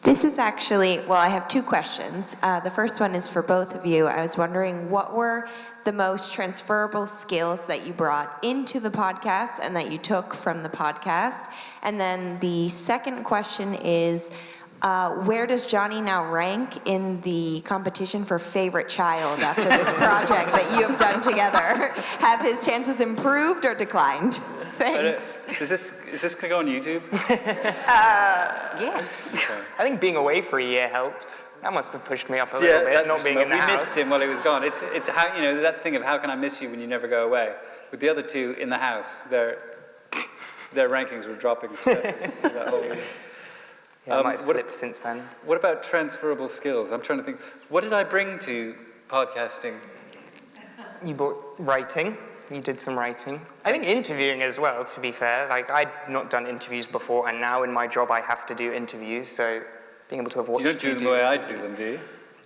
This is actually, well, I have two questions. The first one is for both of you. I was wondering, what were the most transferable skills that you brought into the podcast and that you took from the podcast? And then the second question is, where does Johnny now rank in the competition for favorite child after this project that you have done together? Have his chances improved or declined? Thanks. Is this going to go on YouTube? Yes. Okay. I think being away for a year helped. That must have pushed me up a little bit, not being in the house. We missed him while he was gone. It's how, you know, that thing of how can I miss you when you never go away. With the other two in the house, their rankings were dropping steadily that whole week. Yeah, I might have slipped since then. What about transferable skills? I'm trying to think. What did I bring to podcasting? You brought writing. You did some writing. I think interviewing as well, to be fair. Like, I'd not done interviews before, and now in my job I have to do interviews, so being able to have watched you don't do them the way I do them, do you?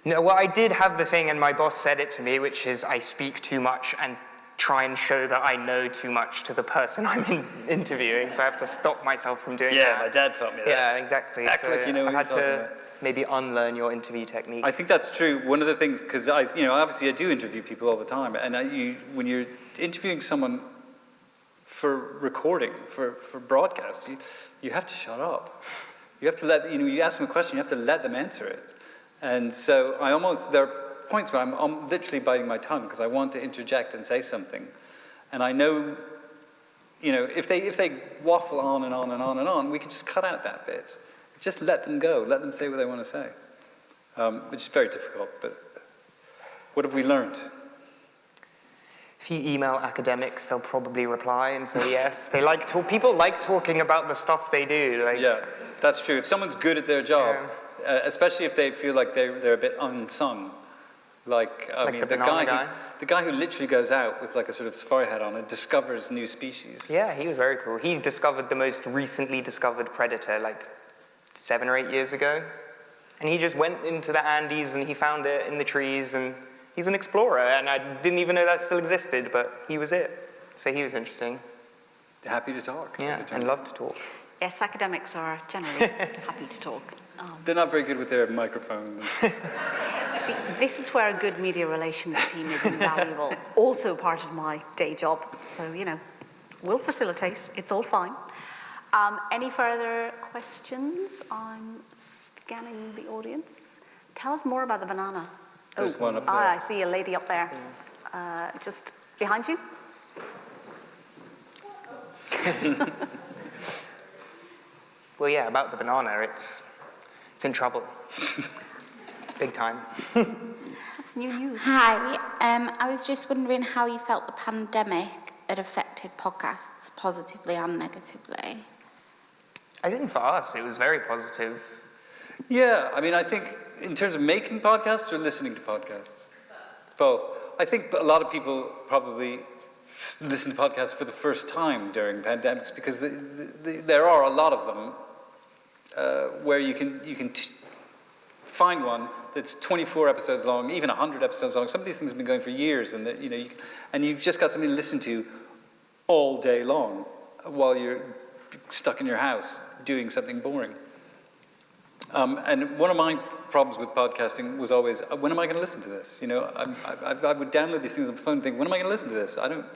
No, well, I did have the thing, and my boss said it to me, which is I speak too much and try and show that I know too much to the person I'm interviewing, so I have to stop myself from doing that. Yeah, my dad taught me that. Yeah, exactly. Act like you know what you're talking about. Maybe unlearn your interview technique. I think that's true. One of the things, because obviously I do interview people all the time, and when you're interviewing someone for recording, for broadcast, you have to shut up. You have to you ask them a question, you have to let them answer it. And so there are points where I'm literally biting my tongue because I want to interject and say something. And I know, if they waffle on and on and on and on, we can just cut out that bit. Just let them go. Let them say what they want to say. Which is very difficult, but what have we learned? If you email academics, they'll probably reply and say yes. People like talking about the stuff they do. Yeah, that's true. If someone's good at their job, especially if they feel like they're a bit unsung, the guy who literally goes out with like a sort of safari hat on and discovers new species. Yeah, he was very cool. He discovered the most recently discovered predator, 7 or 8 years ago. And he just went into the Andes and he found it in the trees, and he's an explorer, and I didn't even know that still existed, but he was it. So he was interesting. Happy to talk. Yeah, and love to talk. Yes, academics are generally happy to talk. They're not very good with their microphones. See, this is where a good media relations team is invaluable. Also part of my day job. So, we'll facilitate. It's all fine. Any further questions? I'm scanning the audience. Tell us more about the banana. There's one up there. I see a lady up there. Just behind you. Well, yeah, about the banana, it's in trouble. Big time. That's new news. Hi, I was just wondering how you felt the pandemic had affected podcasts positively and negatively. I think for us, it was very positive. Yeah, I think in terms of making podcasts or listening to podcasts? Both. I think a lot of people probably listen to podcasts for the first time during pandemics because there are a lot of them where you can find one that's 24 episodes long, even 100 episodes long. Some of these things have been going for years, and you've just got something to listen to all day long while you're stuck in your house doing something boring. And one of my problems with podcasting was always, when am I going to listen to this? I would download these things on the phone and think, when am I going to listen to this? I don't,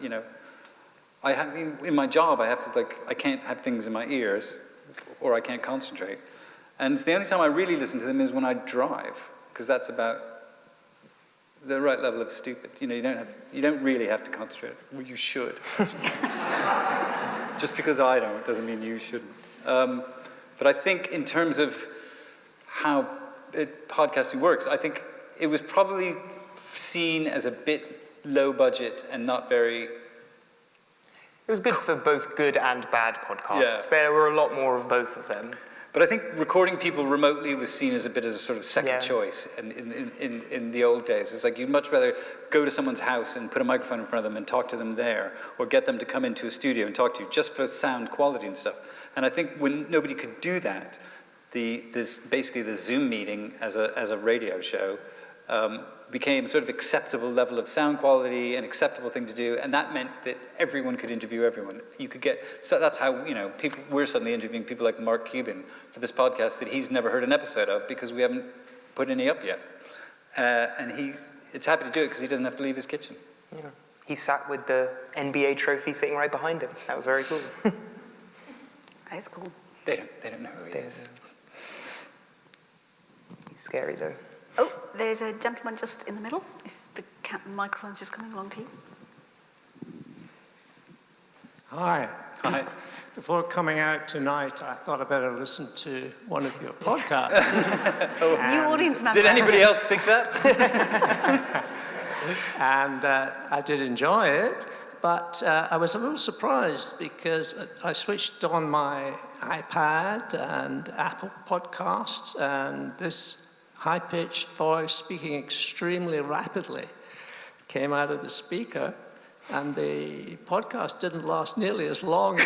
in my job, I have to, I can't have things in my ears, or I can't concentrate. And the only time I really listen to them is when I drive, because that's about the right level of stupid. You don't really have to concentrate. Well, you should. Just because I don't doesn't mean you shouldn't. But I think in terms of how podcasting works, I think it was probably seen as a bit low budget and not very... It was good for both good and bad podcasts. Yeah. There were a lot more of both of them. But I think recording people remotely was seen as a bit of a sort of second choice in the old days. It's like you'd much rather go to someone's house and put a microphone in front of them and talk to them there, or get them to come into a studio and talk to you just for sound quality and stuff. And I think when nobody could do that, basically the Zoom meeting as a radio show became sort of acceptable level of sound quality, an acceptable thing to do, and that meant that everyone could interview everyone. You could get, so that's how, we're suddenly interviewing people like Mark Cuban for this podcast that he's never heard an episode of because we haven't put any up yet. And it's happy to do it because he doesn't have to leave his kitchen. Yeah. He sat with the NBA trophy sitting right behind him. That was very cool. That's cool. They don't know who he is. He's scary though. Oh, there's a gentleman just in the middle. If the microphone's just coming along to you. Hi. Hi. Before coming out tonight, I thought I'd better listen to one of your podcasts. New audience member. Did anybody else think that? And I did enjoy it, but I was a little surprised because I switched on my iPad and Apple Podcasts, and this high-pitched voice speaking extremely rapidly came out of the speaker, and the podcast didn't last nearly as long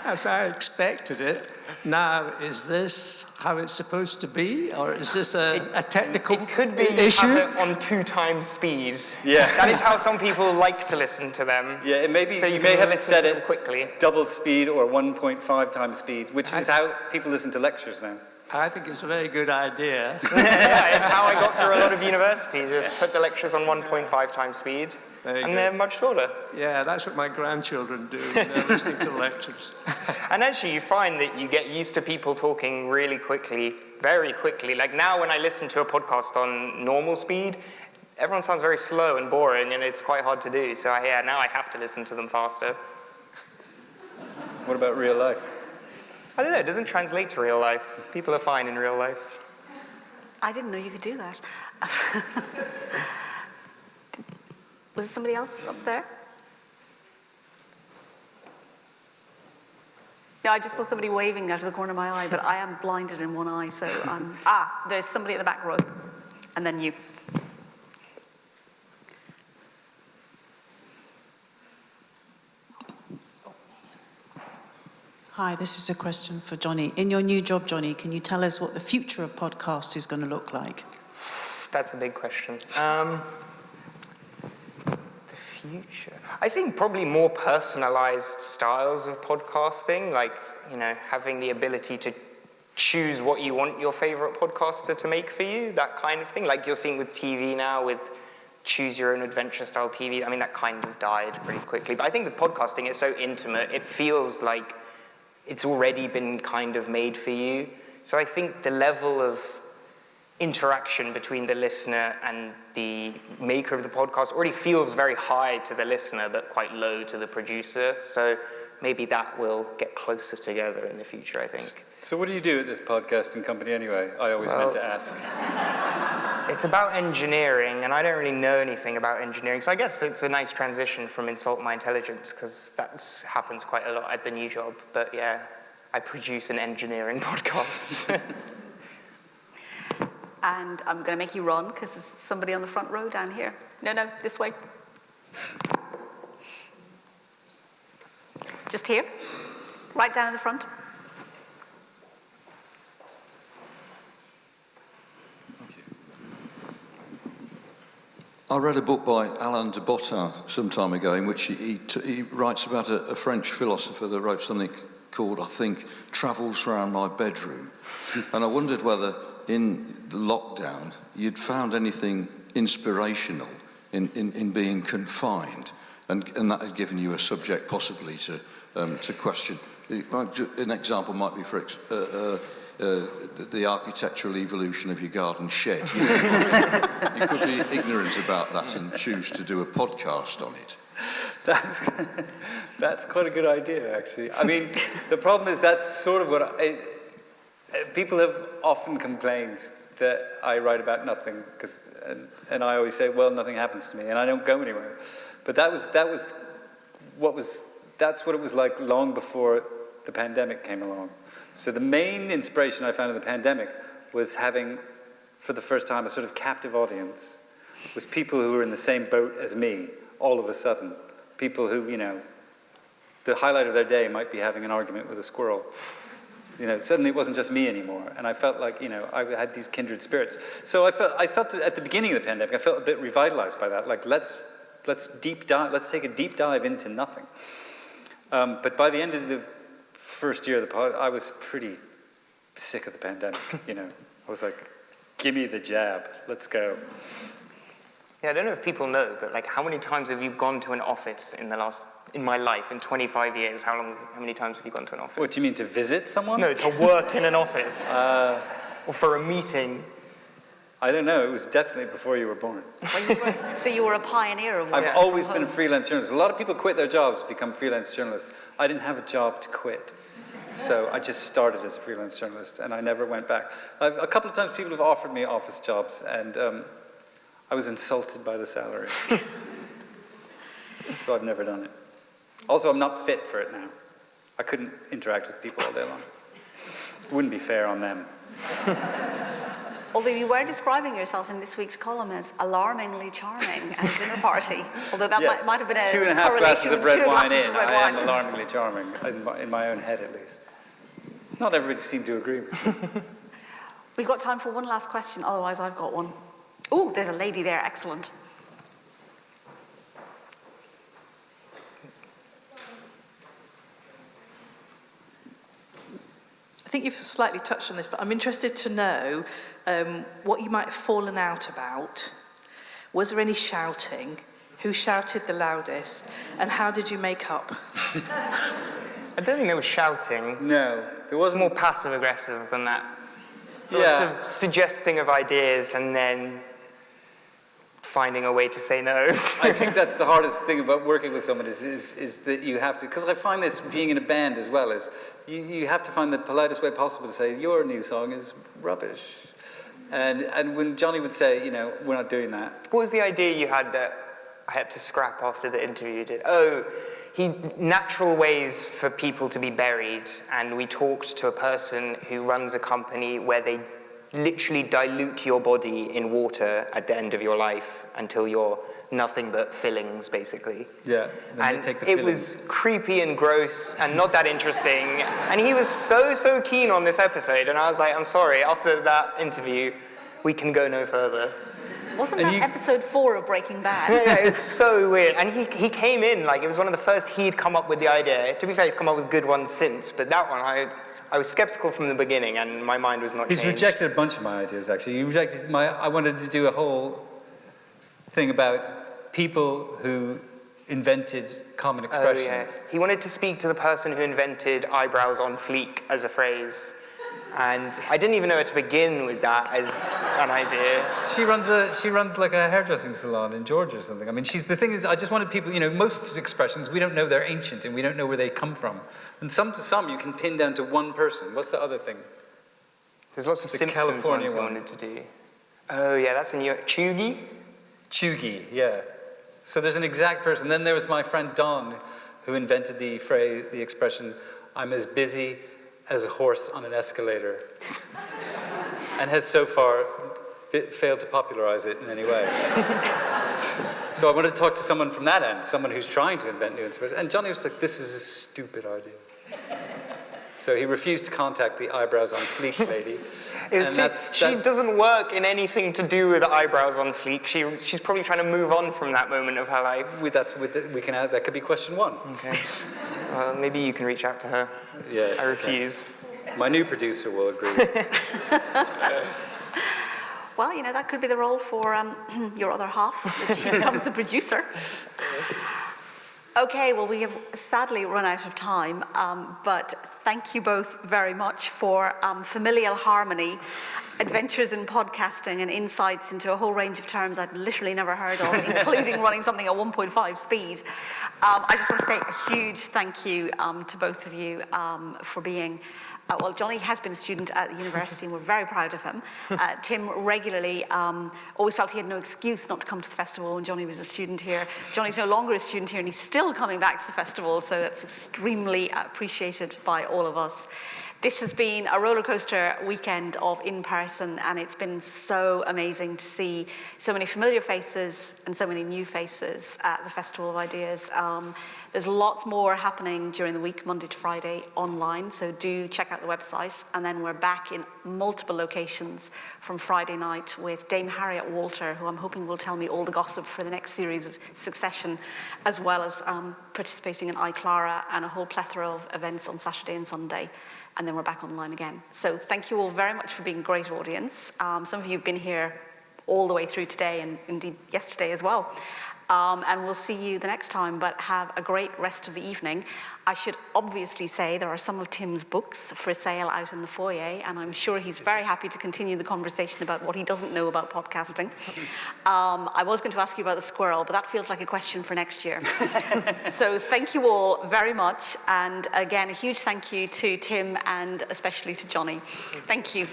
as I expected it. Now, is this how it's supposed to be, or is this a technical issue? It could be you have it on 2 times speed. Yeah. That is how some people like to listen to them. Yeah, it may be, so you may have it set it at quickly. double speed or 1.5 times speed, which is how people listen to lectures now. I think it's a very good idea. Yeah, it's how I got through a lot of university. Just put the lectures on 1.5 times speed, and they're much shorter. Yeah, that's what my grandchildren do when they're listening to lectures. And actually, you find that you get used to people talking really quickly, very quickly. Like now, when I listen to a podcast on normal speed, everyone sounds very slow and boring, and it's quite hard to do. So yeah, now I have to listen to them faster. What about real life? I don't know, it doesn't translate to real life. People are fine in real life. I didn't know you could do that. Was there somebody else up there? No, I just saw somebody waving out of the corner of my eye, but I am blinded in one eye, so I'm... there's somebody at the back row, and then you. Hi, this is a question for Johnny. In your new job, Johnny, can you tell us what the future of podcasts is going to look like? That's a big question. The future? I think probably more personalized styles of podcasting, like, having the ability to choose what you want your favorite podcaster to make for you, that kind of thing. Like you're seeing with TV now, with choose your own adventure style TV. I mean, that kind of died pretty quickly. But I think with podcasting, it's so intimate. It feels like it's already been kind of made for you. So I think the level of interaction between the listener and the maker of the podcast already feels very high to the listener, but quite low to the producer. So maybe that will get closer together in the future, I think. So what do you do at this podcasting company anyway? I always meant to ask. It's about engineering, and I don't really know anything about engineering, so I guess it's a nice transition from Insult My Intelligence, because that happens quite a lot at the new job. But yeah, I produce an engineering podcast. And I'm going to make you run, because there's somebody on the front row down here. No, this way. Just here. Right down in the front. I read a book by Alain de Botton some time ago in which he writes about a French philosopher that wrote something called, I think, Travels Around My Bedroom. And I wondered whether in the lockdown you'd found anything inspirational in being confined, and that had given you a subject possibly to question. An example might be, for the architectural evolution of your garden shed. You could be ignorant about that and choose to do a podcast on it. That's quite a good idea, actually. I mean, the problem is that's sort of what people have often complained that I write about nothing, and I always say, well, nothing happens to me, and I don't go anywhere. But that's what it was like long before the pandemic came along. So the main inspiration I found in the pandemic was having, for the first time, a sort of captive audience, was people who were in the same boat as me, all of a sudden. People who, the highlight of their day might be having an argument with a squirrel. Suddenly it wasn't just me anymore, and I felt like, I had these kindred spirits. So I felt at the beginning of the pandemic, I felt a bit revitalized by that. Like, let's take a deep dive into nothing. But by the end of the first year of the pod, I was pretty sick of the pandemic. I was like, give me the jab, let's go. Yeah, I don't know if people know, but like, how many times have you gone to an office in my life, in 25 years? How many times have you gone to an office? What, do you mean to visit someone? No, to work in an office. Or for a meeting. I don't know, it was definitely before you were born. So you were a pioneer of I've always been a freelance journalist. A lot of people quit their jobs to become freelance journalists. I didn't have a job to quit. So I just started as a freelance journalist, and I never went back. A couple of times people have offered me office jobs, and I was insulted by the salary. So I've never done it. Also, I'm not fit for it now. I couldn't interact with people all day long. It wouldn't be fair on them. Although you were describing yourself in this week's column as alarmingly charming at a dinner party. Although that might have been a 2.5 glasses of red wine in, I am alarmingly charming, in my own head at least. Not everybody seemed to agree with me. We've got time for one last question, otherwise I've got one. Oh, there's a lady there, excellent. I think you've slightly touched on this, but I'm interested to know what you might have fallen out about. Was there any shouting? Who shouted the loudest? And how did you make up? I don't think there was shouting. No. There was more passive-aggressive than that. Lots of suggesting of ideas and then finding a way to say no. I think that's the hardest thing about working with someone is that you have to, because I find this being in a band as well, is you have to find the politest way possible to say, your new song is rubbish. And when Johnny would say, we're not doing that. What was the idea you had that I had to scrap after the interview you did? Natural ways for people to be buried, and we talked to a person who runs a company where they literally dilute your body in water at the end of your life until you're nothing but fillings, basically. Yeah, and it was creepy and gross and not that interesting. And he was so keen on this episode, and I was like, I'm sorry, after that interview, we can go no further. Wasn't that episode 4 of Breaking Bad? Yeah, it was so weird. And he came in, like, it was one of the first he'd come up with the idea. To be fair, he's come up with good ones since, but that one, I was skeptical from the beginning, and my mind was not changed. He's rejected a bunch of my ideas, actually. He rejected I wanted to do a whole thing about people who invented common expressions. Oh, yeah. He wanted to speak to the person who invented eyebrows on fleek as a phrase. And I didn't even know where to begin with that as an idea. She runs like a hairdressing salon in Georgia or something. I mean, the thing is, I just wanted people, most expressions, we don't know they're ancient and we don't know where they come from. And some you can pin down to one person. What's the other thing? There's lots of Simpsons ones we wanted to do. Oh, yeah, that's a new... Chuggy? Chuggy, yeah. So there's an exact person. Then there was my friend Don, who invented the phrase, the expression, I'm as busy as a horse on an escalator, and has so far failed to popularize it in any way. So I wanted to talk to someone from that end, someone who's trying to invent new expressions. And Johnny was like, this is a stupid idea. So he refused to contact the eyebrows on fleek lady. She doesn't work in anything to do with eyebrows on fleek. She's probably trying to move on from that moment of her life. That could be question 1. Okay. Maybe you can reach out to her. Yeah. I refuse. Okay. My new producer will agree. Well, that could be the role for your other half, that she becomes the producer. Okay, well, we have sadly run out of time, but thank you both very much for familial harmony, adventures in podcasting, and insights into a whole range of terms I'd literally never heard of, including running something at 1.5 speed. I just want to say a huge thank you to both of you for being... well, Johnny has been a student at the university, and we're very proud of him. Tim regularly always felt he had no excuse not to come to the festival when Johnny was a student here. Johnny's no longer a student here, and he's still coming back to the festival, so that's extremely appreciated by all of us. This has been a roller coaster weekend of in-person, and it's been so amazing to see so many familiar faces and so many new faces at the Festival of Ideas. There's lots more happening during the week, Monday to Friday, online, so do check out the website. And then we're back in multiple locations from Friday night with Dame Harriet Walter, who I'm hoping will tell me all the gossip for the next series of Succession, as well as participating in iClara and a whole plethora of events on Saturday and Sunday. And then we're back online again. So thank you all very much for being a great audience. Some of you have been here all the way through today and indeed yesterday as well. And we'll see you the next time, but have a great rest of the evening. I should obviously say there are some of Tim's books for sale out in the foyer, and I'm sure he's very happy to continue the conversation about what he doesn't know about podcasting. I was going to ask you about the squirrel, but that feels like a question for next year. So thank you all very much, and again, a huge thank you to Tim and especially to Johnny. Thank you.